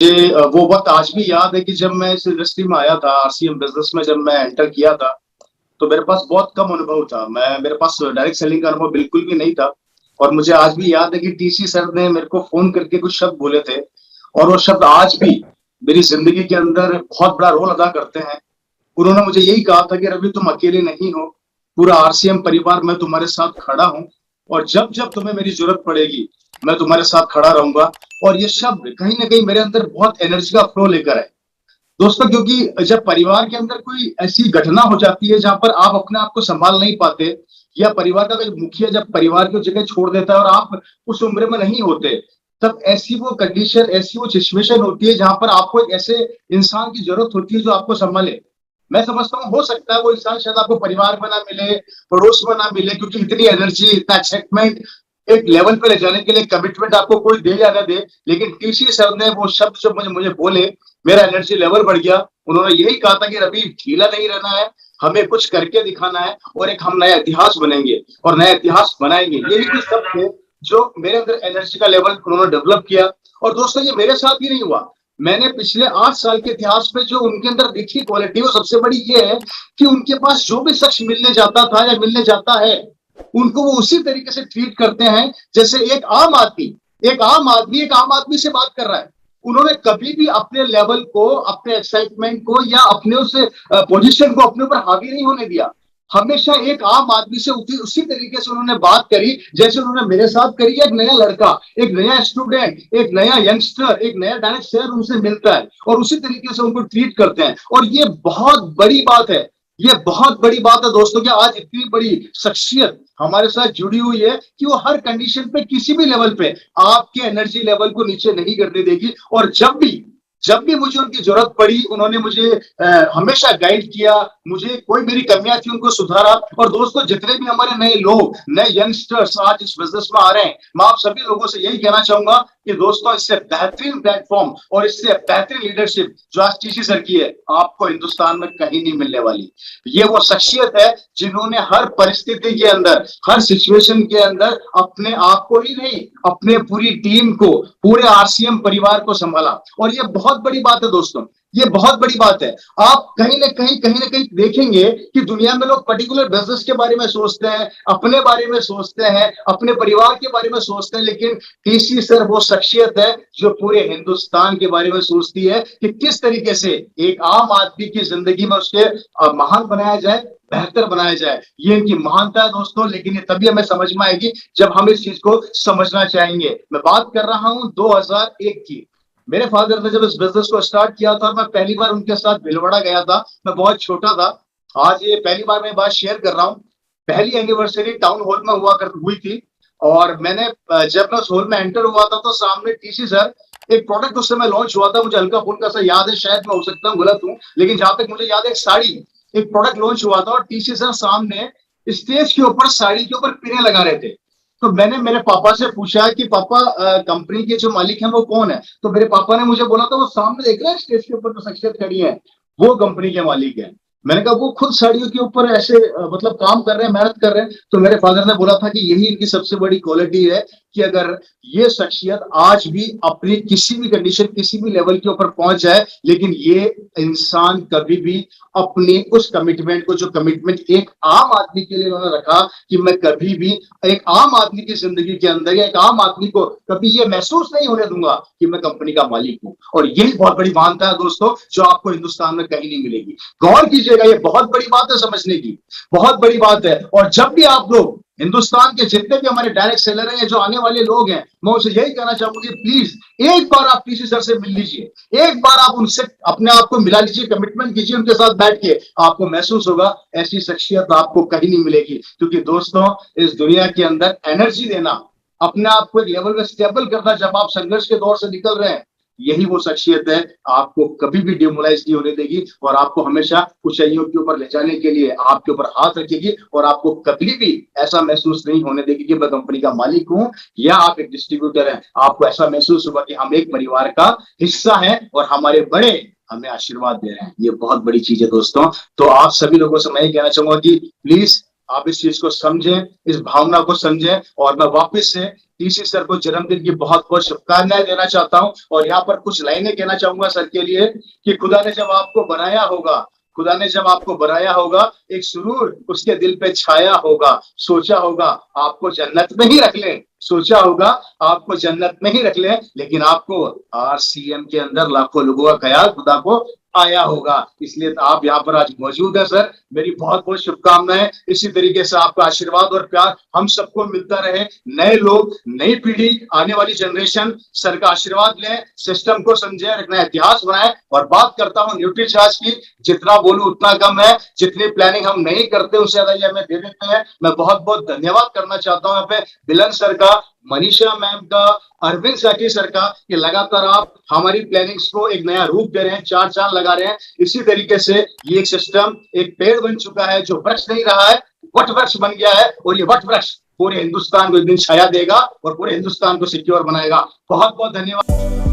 वो वक्त आज भी याद है कि जब मैं इस इंडस्ट्री में आया था, आरसीएम बिजनेस में जब मैं एंटर किया था, तो मेरे पास बहुत कम अनुभव था। मैं मेरे पास डायरेक्ट सेलिंग का अनुभव बिल्कुल भी नहीं था। और मुझे आज भी याद है कि टीसी सर ने मेरे को फोन करके कुछ शब्द बोले थे, और वो शब्द आज भी मेरी जिंदगी के अंदर बहुत बड़ा रोल अदा करते हैं। उन्होंने मुझे यही कहा था कि रवि, तुम अकेले नहीं हो, पूरा आरसीएम परिवार मैं तुम्हारे साथ खड़ा हूं, और जब जब तुम्हें मेरी जरूरत पड़ेगी मैं तुम्हारे साथ खड़ा रहूंगा। और ये शब्द कहीं ना कहीं मेरे अंदर बहुत एनर्जी का फ्लो लेकर आए दोस्तों, क्योंकि जब परिवार के अंदर कोई ऐसी घटना हो जाती है जहां पर आप अपने आप को संभाल नहीं पाते, या परिवार का कोई मुखिया जब परिवार की जगह छोड़ देता है और आप उस उम्र में नहीं होते, तब ऐसी वो कंडीशन, ऐसी वो सिचुएशन होती है जहां पर आपको एक ऐसे इंसान की जरूरत होती है जो आपको संभाले। मैं समझता हूँ हो सकता है वो इंसान शायद आपको परिवार में ना मिले, पड़ोस में ना मिले, क्योंकि इतनी एनर्जी, इतना एक्साइटमेंट एक लेवल पे ले जाने के लिए कमिटमेंट आपको कोई दे या ना दे। लेकिन टीसी सर ने वो शब्द जब मुझे मुझे बोले, मेरा एनर्जी लेवल बढ़ गया। उन्होंने यही कहा था कि रवि, ढीला नहीं रहना है, हमें कुछ करके दिखाना है, और एक हम नया इतिहास बनेंगे और नया इतिहास बनाएंगे। यही कुछ शब्द थे जो मेरे अंदर एनर्जी का लेवल उन्होंने डेवलप किया। और दोस्तों, ये मेरे साथ ही नहीं हुआ। मैंने पिछले 8 साल के इतिहास में जो उनके अंदर देखी क्वालिटी, वो सबसे बड़ी ये है कि उनके पास जो भी शख्स मिलने जाता था या मिलने जाता है, उनको वो उसी तरीके से ट्रीट करते हैं जैसे एक आम आदमी से बात कर रहा है। उन्होंने कभी भी अपने लेवल को, अपने एक्साइटमेंट को, या अपने उस पोजीशन को अपने ऊपर हावी नहीं होने दिया। हमेशा एक आम आदमी से उसी तरीके से उन्होंने बात करी जैसे उन्होंने मेरे साथ करी। एक नया लड़का, एक नया स्टूडेंट, एक नया यंगस्टर, एक नया डायरेक्ट शेयर उनसे मिलता है और उसी तरीके से उनको ट्रीट करते हैं। और ये बहुत बड़ी बात है, ये बहुत बड़ी बात है दोस्तों, कि आज इतनी बड़ी शख्सियत हमारे साथ जुड़ी हुई है कि वो हर कंडीशन पे, किसी भी लेवल पे आपके एनर्जी लेवल को नीचे नहीं करने देगी। और जब भी मुझे उनकी जरूरत पड़ी, उन्होंने मुझे हमेशा गाइड किया। मुझे कोई मेरी कमियां थी उनको सुधारा। और दोस्तों, जितने भी हमारे नए लोग, नए यंगस्टर्स आज इस बिजनेस में आ रहे हैं, मैं आप सभी लोगों से यही कहना चाहूंगा कि दोस्तों, इससे बेहतरीन प्लेटफॉर्म और इससे बेहतरीन लीडरशिप जो आज टीसी सर की है, आपको हिंदुस्तान में कहीं नहीं मिलने वाली। ये वो शख्सियत है जिन्होंने हर परिस्थिति के अंदर, हर सिचुएशन के अंदर अपने आप को ही नहीं, अपने पूरी टीम को, पूरे आरसीएम परिवार को संभाला। और ये बहुत बड़ी बात है दोस्तों, ये बहुत बड़ी बात है। आप कहीं ना कहीं देखेंगे कि दुनिया में लोग पर्टिकुलर बिजनेस के बारे में सोचते हैं, अपने बारे में सोचते हैं, अपने परिवार के बारे में सोचते हैं, लेकिन टीसी सर वो शख्सियत है जो पूरे हिंदुस्तान के बारे में सोचती है कि किस तरीके से एक आम आदमी की जिंदगी में उसके महान बनाया जाए, बेहतर बनाया जाए। ये इनकी महानता है दोस्तों, लेकिन ये तभी हमें समझ में आएगी जब हम इस चीज को समझना चाहेंगे। मैं बात कर रहा हूं 2001 की। मेरे फादर ने जब इस बिजनेस को स्टार्ट किया था, मैं पहली बार उनके साथ भिलवाड़ा गया था। मैं बहुत छोटा था। आज ये पहली बार मैं बात शेयर कर रहा हूँ। पहली एनिवर्सरी टाउन हॉल में हुई थी। और मैंने जब मैं उस हॉल में एंटर हुआ था, तो सामने टीसी सर, एक प्रोडक्ट उस समय लॉन्च हुआ था, मुझे हल्का फुल्का सा याद है, शायद मैं हो सकता हूँ गलत हूँ, लेकिन जहां तक मुझे याद है, एक साड़ी, एक प्रोडक्ट लॉन्च हुआ था, और टीसी सर सामने स्टेज के ऊपर साड़ी के ऊपर पिने लगा रहे थे। तो मैंने मेरे पापा से पूछा कि पापा, कंपनी के जो मालिक हैं वो कौन है? तो मेरे पापा ने मुझे बोला था, वो सामने देख रहे हैं स्टेज के ऊपर जो शख्सियत खड़ी है, वो कंपनी के मालिक है। मैंने कहा वो खुद साड़ियों के ऊपर ऐसे मतलब काम कर रहे हैं, मेहनत कर रहे हैं। तो मेरे फादर ने बोला था कि यही इनकी सबसे बड़ी क्वालिटी है कि अगर ये शख्सियत आज भी अपनी किसी भी कंडीशन, किसी भी लेवल के ऊपर पहुंच जाए, लेकिन ये इंसान कभी भी अपनी उस कमिटमेंट को, जो कमिटमेंट एक आम आदमी के लिए उन्होंने रखा कि मैं कभी भी एक आम आदमी की जिंदगी के अंदर, या एक आम आदमी को कभी ये महसूस नहीं होने दूंगा कि मैं कंपनी का मालिक हूं। और यही बहुत बड़ी मानता है दोस्तों, जो आपको हिंदुस्तान में कहीं नहीं मिलेगी। गौर कीजिएगा, ये बहुत बड़ी बात है समझने की, बहुत बड़ी बात है। और जब भी आप लोग, हिंदुस्तान के जितने भी हमारे डायरेक्ट सेलर हैं, जो आने वाले लोग हैं, मैं उनसे यही कहना चाहूंगा कि प्लीज एक बार आप टीसी सर से मिल लीजिए, एक बार आप उनसे अपने आप को मिला लीजिए, कमिटमेंट कीजिए उनके साथ बैठ के। आपको महसूस होगा ऐसी शख्सियत आपको कहीं नहीं मिलेगी। क्योंकि दोस्तों, इस दुनिया के अंदर एनर्जी देना, अपने आप को एक लेवल में स्टेबल करना, जब आप संघर्ष के दौर से निकल रहे हैं, यही वो शख्सियत है, आपको कभी भी डिमोलाइज नहीं होने देगी, और आपको हमेशा ऊंचाइयों के ऊपर ले जाने के लिए आपके ऊपर हाथ रखेगी। और आपको कभी भी ऐसा महसूस नहीं होने देगी कि मैं कंपनी का मालिक हूं या आप एक डिस्ट्रीब्यूटर हैं। आपको ऐसा महसूस होगा कि हम एक परिवार का हिस्सा हैं और हमारे बड़े हमें आशीर्वाद दे रहे हैं। ये बहुत बड़ी चीज है दोस्तों। तो आप सभी लोगों से मैं ये कहना चाहूंगा कि प्लीज आप इस चीज को समझें, इस भावना को समझें। और मैं वापस से डीसी सर को जन्मदिन की बहुत बहुत शुभकामनाएं देना चाहता हूं। और यहाँ पर कुछ लाइनें कहना चाहूंगा सर के लिए कि खुदा ने जब आपको बनाया होगा, खुदा ने जब आपको बनाया होगा, एक सुरूर उसके दिल पे छाया होगा, सोचा होगा आपको जन्नत में ही रख ले, सोचा होगा आपको जन्नत में ही रख ले, लेकिन आपको आरसीएम के अंदर लाखों लोगों का ख्याल खुदा को आया होगा, इसलिए तो आप यहाँ पर आज मौजूद है सर। मेरी बहुत बहुत शुभकामनाएं, इसी तरीके से आपका आशीर्वाद और प्यार हम सबको मिलता रहे। नए लोग, नई पीढ़ी, आने वाली जनरेशन सर का आशीर्वाद लें, सिस्टम को समझे, एक नया इतिहास बनाए। और बात करता हूँ न्यूट्रीचार्ज की, जितना बोलूं उतना कम है, जितनी प्लानिंग हम नहीं करते उससे ज्यादा ये हमें दे देते हैं। मैं बहुत बहुत धन्यवाद करना चाहता हूँ यहाँ पे बिलन सर का, मनीषा मैम का, अरविंद साठी सर का, कि लगातार आप हमारी प्लानिंग्स को एक नया रूप दे रहे हैं, चार चांद लगा रहे हैं। इसी तरीके से ये एक सिस्टम एक पेड़ बन चुका है, जो वृक्ष नहीं रहा है, वट वृक्ष बन गया है, और ये वट वृक्ष पूरे हिंदुस्तान को एक दिन छाया देगा और पूरे हिंदुस्तान को सिक्योर बनाएगा। बहुत बहुत धन्यवाद।